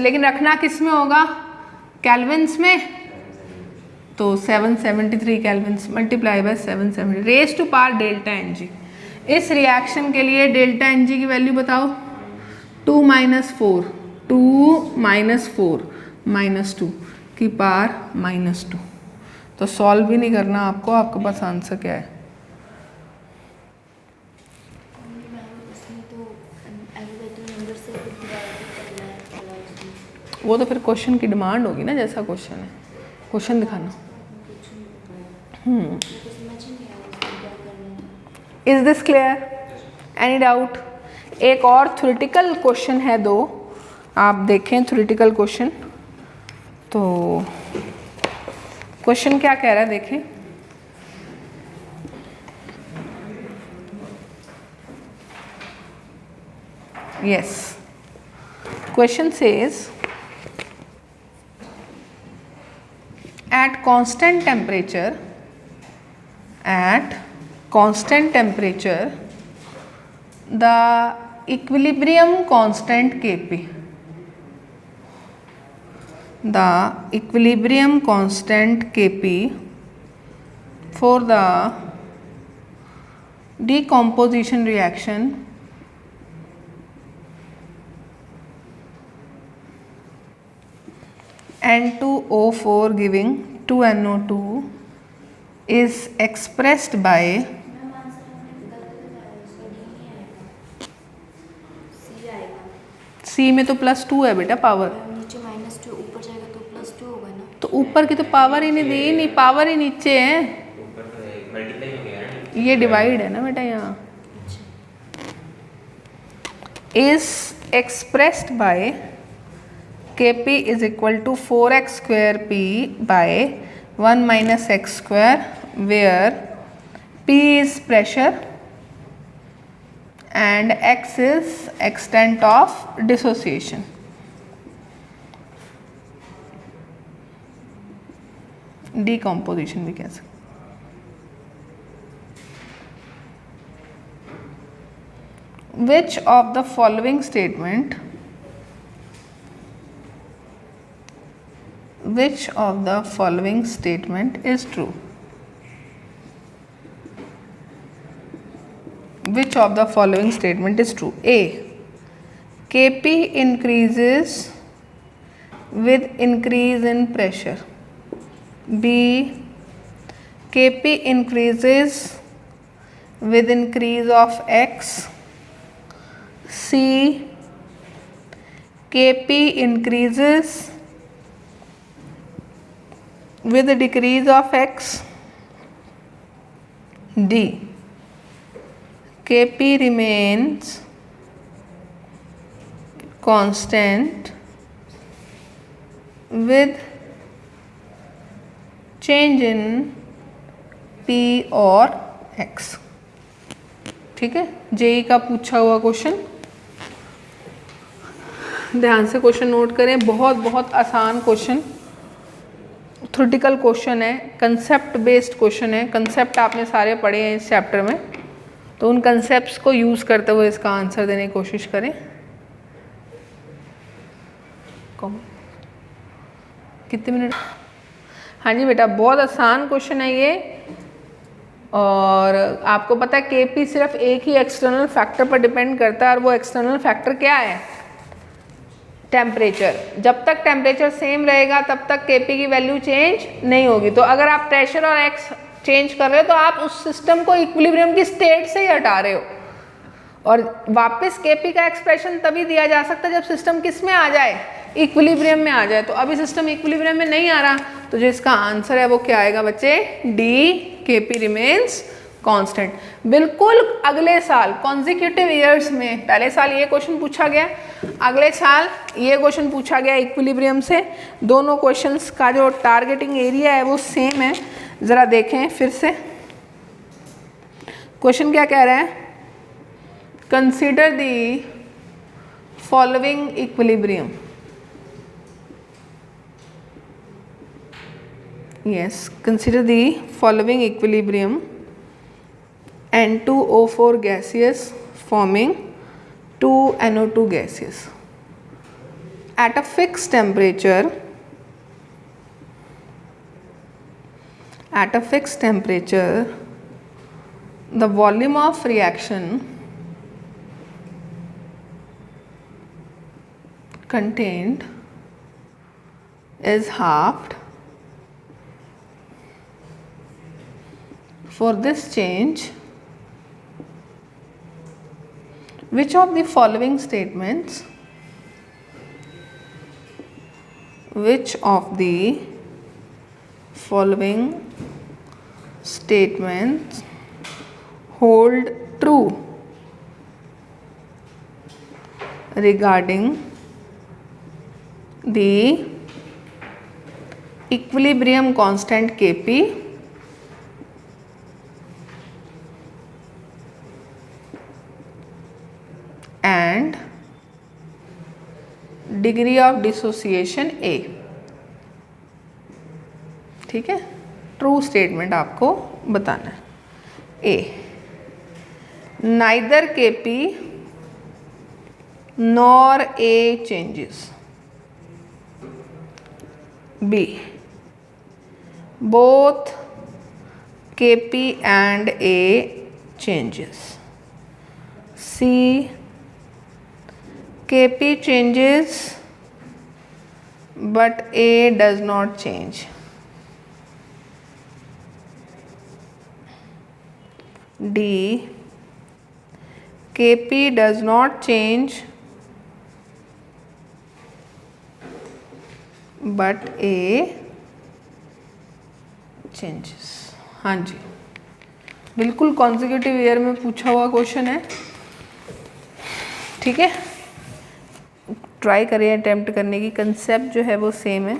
लेकिन रखना किस में होगा, केल्विन्स में, तो 773 kelvins multiply by 770 raise to power delta N G. इस रिएक्शन के लिए डेल्टा एन जी की वैल्यू बताओ, 2 - 4 2 - 4 -2 की पावर -2। तो सॉल्व भी नहीं करना आपको, आपके पास आंसर क्या है? वो तो फिर क्वेश्चन की डिमांड होगी ना, जैसा क्वेश्चन है क्वेश्चन दिखाना। Is this clear? Any doubt? एक और थ्योरेटिकल क्वेश्चन है, दो आप देखें थ्योरेटिकल क्वेश्चन। तो क्वेश्चन क्या कह रहा है देखें। Yes, question says at constant temperature the equilibrium constant Kp for the decomposition reaction N2O4 giving 2NO2 is expressed by C में तो +2 है बेटा पावर, नीचे -2 ऊपर जाएगा तो +2 होगा ना। तो ऊपर की तो पावर ही नहीं दी, नहीं पावर ही नीचे है, ये डिवाइड है ना बेटा यहाँ। Is expressed by Kp is equal to 4x² P by 1 - x², where P is pressure and x is extent of dissociation. Decomposition भी कह सकते। Which of the following statement is true? Which of the following statement is true? A. Kp increases with increase in pressure. B. Kp increases with increase of x. C. Kp increases with the decrease of x. D. Kp remains constant with change in P और x। ठीक है, JEE का पूछा हुआ question, ध्यान से question note करें। बहुत बहुत आसान क्वेश्चन, थ्योरेटिकल क्वेश्चन है, कंसेप्ट बेस्ड क्वेश्चन है। कंसेप्ट आपने सारे पढ़े हैं इस चैप्टर में, तो उन कंसेप्ट्स को यूज़ करते हुए इसका आंसर देने की कोशिश करें। कितने मिनट? हाँ जी बेटा, बहुत आसान क्वेश्चन है ये। और आपको पता है Kp सिर्फ एक ही एक्सटर्नल फैक्टर पर डिपेंड करता है, और वो एक्सटर्नल फैक्टर क्या है? टेम्परेचर। जब तक टेम्परेचर सेम रहेगा तब तक Kp की वैल्यू चेंज नहीं होगी। तो अगर आप प्रेशर और x चेंज कर रहे हो तो आप उस सिस्टम को इक्विलिब्रियम की स्टेट से ही हटा रहे हो, और वापस Kp का एक्सप्रेशन तभी दिया जा सकता है जब सिस्टम किस में आ जाए? इक्विलिब्रियम में आ जाए। तो अभी सिस्टम इक्विलिब्रियम में नहीं आ रहा, तो जो इसका आंसर है वो क्या आएगा बच्चे? D, Kp remains constant. बिल्कुल अगले साल कॉन्जिक्यूटिव ईयर्स में, पहले साल ये क्वेश्चन पूछा गया, अगले साल ये क्वेश्चन पूछा गया इक्विलिब्रियम से। दोनों क्वेश्चंस का जो टारगेटिंग एरिया है वो सेम है। ज़रा देखें फिर से क्वेश्चन क्या कह रहा है। Consider the following equilibrium. Yes, consider the following equilibrium N2O4 gaseous forming 2NO2 gaseous at a fixed temperature, the volume of reaction contained is halved. For this change, which of the following statements hold true regarding the equilibrium constant Kp and degree of dissociation A? ठीक है, true statement आपको बताना है. A, neither Kp nor A changes. B, both Kp and A changes. C, Kp changes but A does not change. D, Kp does not change but A changes. हाँ जी, बिल्कुल consecutive year में पूछा हुआ question है. ठीक है, try करिए attempt करने की. कंसेप्ट जो है वो सेम है.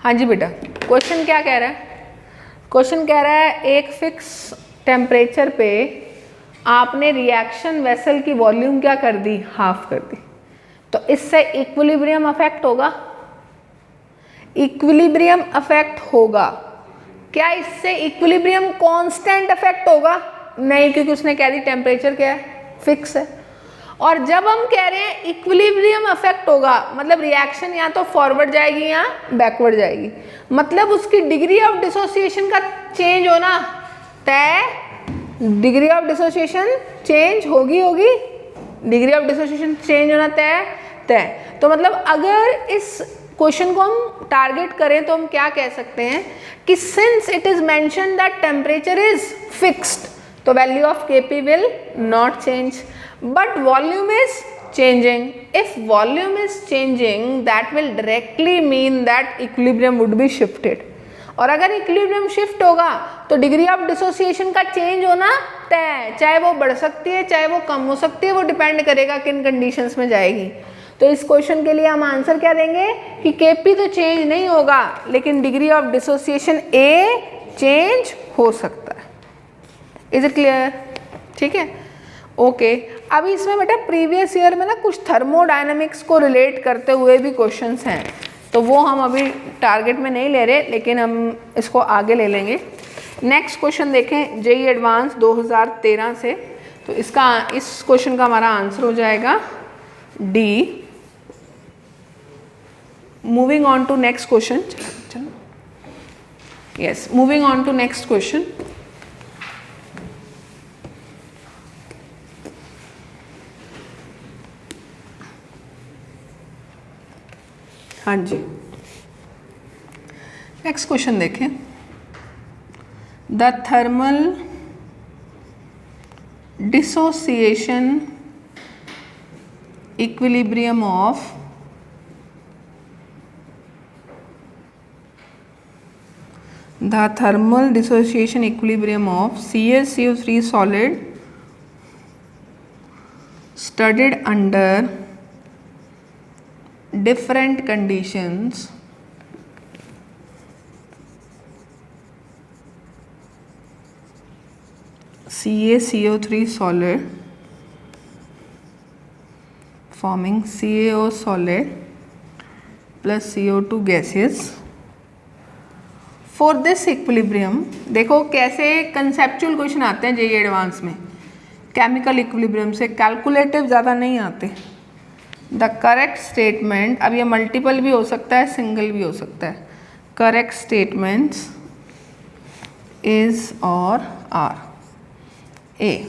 हाँ जी बेटा, क्वेश्चन क्या कह रहा है? क्वेश्चन कह रहा है एक फिक्स टेम्परेचर पे आपने रिएक्शन वेसल की वॉल्यूम क्या कर दी? हाफ कर दी. तो इससे इक्विलिब्रियम अफेक्ट होगा? इक्विलिब्रियम अफेक्ट होगा. क्या इससे इक्विलिब्रियम कांस्टेंट अफेक्ट होगा? नहीं, क्योंकि उसने कह दी टेम्परेचर क्या है? फिक्स है. और जब हम कह रहे हैं इक्विलिब्रियम अफेक्ट होगा, मतलब रिएक्शन या तो फॉरवर्ड जाएगी या बैकवर्ड जाएगी, मतलब उसकी डिग्री ऑफ डिसोसिएशन का चेंज होना तय. डिग्री ऑफ डिसोसिएशन चेंज होगी. डिग्री ऑफ डिसोसिएशन चेंज होना तय. तो मतलब अगर इस क्वेश्चन को हम टारगेट करें तो हम क्या कह सकते हैं कि since it is mention that temperature is fixed, तो value of Kp will not change but volume is changing. If volume is changing, that will directly mean that equilibrium would be shifted. और अगर equilibrium shift होगा तो degree of dissociation का change होना तय. चाहे वो बढ़ सकती है, चाहे वो कम हो सकती है, वो डिपेंड करेगा किन कंडीशंस में जाएगी. तो इस क्वेश्चन के लिए हम आंसर क्या देंगे कि Kp तो चेंज नहीं होगा, लेकिन degree of dissociation A change हो सकता है. Is it clear? ठीक है, ओके. अभी इसमें बेटा प्रीवियस ईयर में ना कुछ थर्मोडायनेमिक्स को रिलेट करते हुए भी क्वेश्चंस हैं, तो वो हम अभी टारगेट में नहीं ले रहे, लेकिन हम इसको आगे ले लेंगे. नेक्स्ट क्वेश्चन देखें, जेईई एडवांस 2013 से. तो इस क्वेश्चन का हमारा आंसर हो जाएगा D. Moving on to next question. Yes, moving on to next question. हाँ जी, नेक्स्ट क्वेश्चन देखें. The thermal dissociation equilibrium of CaCO3 solid studied under different conditions CaCO3 solid forming CaO solid plus CO2 gases. For this equilibrium, देखो कैसे conceptual question आते हैं JEE advance में chemical equilibrium से, calculative ज़्यादा नहीं आते। द करेक्ट स्टेटमेंट, अब ये मल्टीपल भी हो सकता है, सिंगल भी हो सकता है। करेक्ट स्टेटमेंट्स इज और आर ए।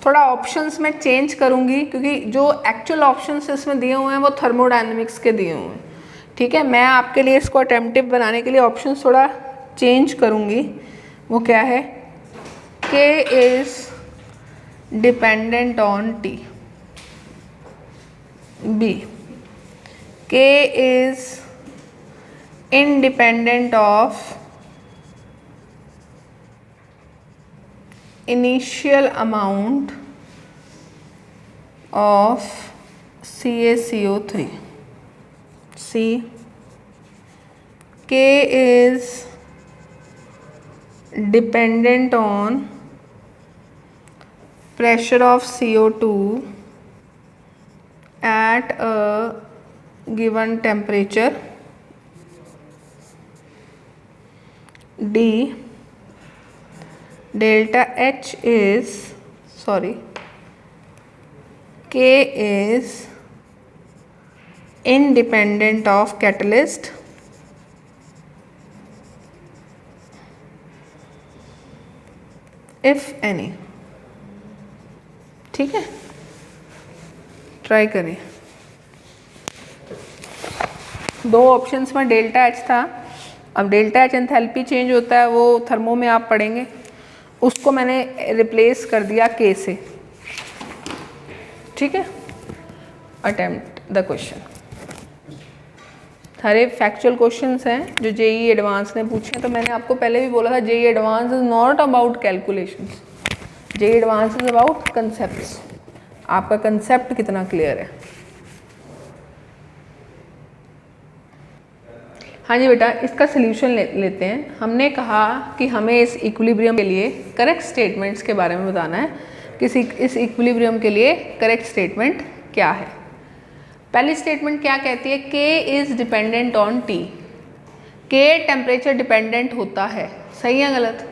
थोड़ा ऑप्शंस में चेंज करूंगी क्योंकि जो एक्चुअल ऑप्शंस इसमें दिए हुए हैं वो थर्मोडायनेमिक्स के दिए हुए हैं, ठीक है। मैं आपके लिए इसको अटेम्प्टिव बनाने के लिए ऑप्शंस थोड़ा चेंज करूंगी। वो क्या है, K is dependent on T, B K is independent of initial amount of CaCO3, C K is dependent on pressure of CO2 at a given temperature, D delta H is, K is independent of catalyst, if any, ठीक है। Try करें। दो options में delta H था, अब delta H enthalpy change होता है, वो थर्मो में आप पढ़ेंगे, उसको मैंने रिप्लेस कर दिया के से, ठीक है। अटेम्प्ट द क्वेश्चन, सारे फैक्चुअल क्वेश्चंस हैं जो जेईई एडवांस ने पूछे हैं। तो मैंने आपको पहले भी बोला था JEE advance is not about calculations, JEE advance is about concepts. आपका कंसेप्ट कितना क्लियर है। हाँ जी बेटा, इसका सल्यूशन लेते हैं। हमने कहा कि हमें इस इक्विलिब्रियम के लिए करेक्ट स्टेटमेंट्स के बारे में बताना है कि इस इक्विलिब्रियम के लिए करेक्ट स्टेटमेंट क्या है। पहली स्टेटमेंट क्या कहती है, K is dependent on T। K temperature dependent होता है, सही या गलत?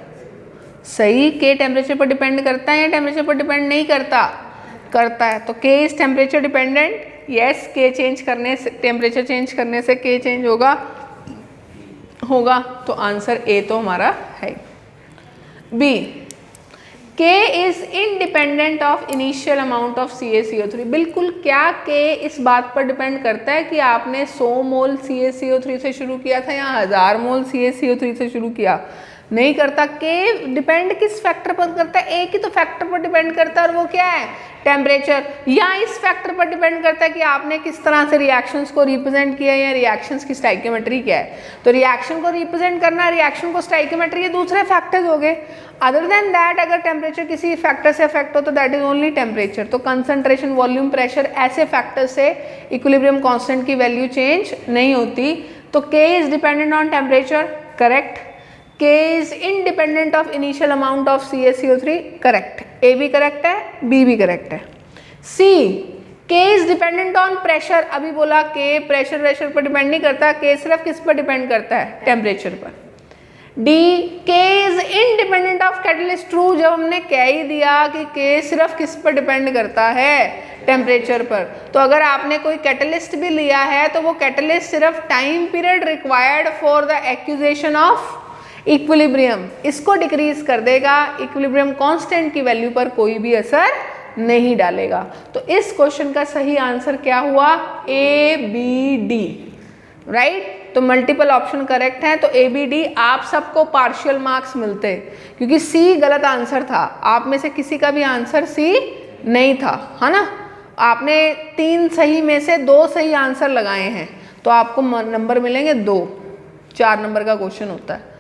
सही। K टेम्परेचर पर डिपेंड करता है या टेम्परेचर पर डिपेंड नहीं करता? करता है। तो K is temperature dependent, yes. K change करने से, टेम्परेचर चेंज करने से K चेंज होगा, तो आंसर ए तो हमारा है। B, K is independent of initial amount of CaCO3। बिल्कुल, क्या K इस बात पर डिपेंड करता है कि आपने 100 मोल CaCO3 से शुरू किया था या 1000 मोल CaCO3 से शुरू किया? नहीं करता। K डिपेंड किस फैक्टर पर करता है? एक ही तो फैक्टर पर डिपेंड करता है, और वो क्या है? टेम्परेचर। या इस फैक्टर पर डिपेंड करता है कि आपने किस तरह से रिएक्शंस को रिप्रेजेंट किया या रिएक्शंस की स्टाइकियोमेट्री क्या है। तो रिएक्शन को रिप्रेजेंट करना, रिएक्शन को स्टाइकियोमेट्री, ये दूसरे फैक्टर्स हो गए। अदर देन दैट, अगर टेम्परेचर किसी फैक्टर से अफेक्ट हो तो दैट इज ओनली टेम्परेचर। तो कंसंट्रेशन, वॉल्यूम, प्रेशर, ऐसे फैक्टर से इक्विलिब्रियम कांस्टेंट की वैल्यू चेंज नहीं होती। तो K is dependent on temperature, correct. K is independent of initial amount of CaCO3, correct. A भी करेक्ट है, B भी करेक्ट है। C, K is dependent on pressure। अभी बोला K प्रेशर पर डिपेंड नहीं करता, K सिर्फ किस पर डिपेंड करता है? टेम्परेचर पर। D, K is independent of catalyst। True, जब हमने कह ही दिया कि K सिर्फ किस पर डिपेंड करता है? टेम्परेचर पर। तो अगर आपने कोई कैटलिस्ट भी लिया है तो वो कैटलिस्ट सिर्फ time period required for the accusation of equilibrium, इसको डिक्रीज कर देगा, इक्विलिब्रियम कांस्टेंट की वैल्यू पर कोई भी असर नहीं डालेगा। तो इस क्वेश्चन का सही आंसर क्या हुआ? A, B, D, right. तो मल्टीपल ऑप्शन करेक्ट हैं, तो A, B, D आप सबको पार्शियल मार्क्स मिलते, क्योंकि C गलत आंसर था। आप में से किसी का भी आंसर C नहीं था, है ना। आपने 3 सही में से 2 सही आंसर लगाए हैं, तो आपको नंबर मिलेंगे 2। 4 नंबर का क्वेश्चन होता है।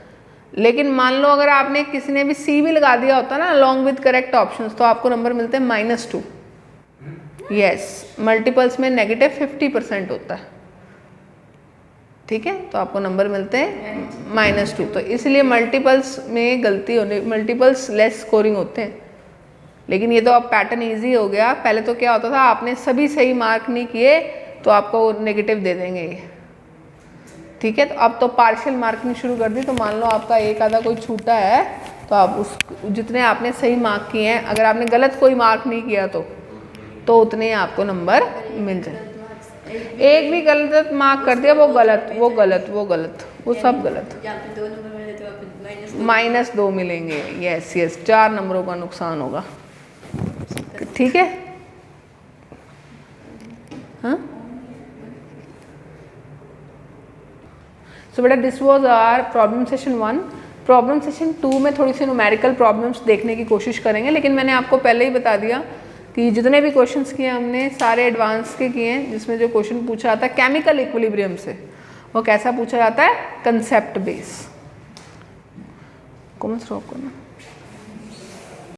लेकिन मान लो अगर आपने किसी ने भी C भी लगा दिया होता ना अलॉन्ग विद करेक्ट ऑप्शंस, तो आपको नंबर मिलते हैं -2। यस, मल्टीपल्स में -50% होता है, ठीक है। तो आपको नंबर मिलते हैं -2। तो इसलिए मल्टीपल्स में गलती होने, मल्टीपल्स लेस स्कोरिंग होते हैं, लेकिन ये तो अब पैटर्न ईजी हो गया। पहले तो क्या होता था, आपने सभी सही मार्क नहीं किए तो आपको नेगेटिव दे देंगे ये, ठीक है। तो अब तो पार्शियल मार्किंग शुरू कर दी। तो मान लो आपका एक आधा कोई छूटा है तो आप उस जितने आपने सही मार्क किए हैं, अगर आपने गलत कोई मार्क नहीं किया तो उतने आपको नंबर मिल जाए। एक भी गलत मार्क कर दिया वो गलत, वो गलत, वो गलत, वो सब गलत। -2 मिलेंगे। यस यस, 4 नंबरों का नुकसान होगा, ठीक है। हाँ, सो बेटा this was our problem session 1। Problem session 2 में थोड़ी सी न्यूमेरिकल प्रॉब्लम्स देखने की कोशिश करेंगे, लेकिन मैंने आपको पहले ही बता दिया कि जितने भी क्वेश्चंस किए हमने सारे एडवांस के किए हैं, जिसमें जो क्वेश्चन पूछा जाता है केमिकल इक्विलिब्रियम से, वो कैसा पूछा जाता है, कंसेप्ट बेस। कॉमन स्टॉप करना।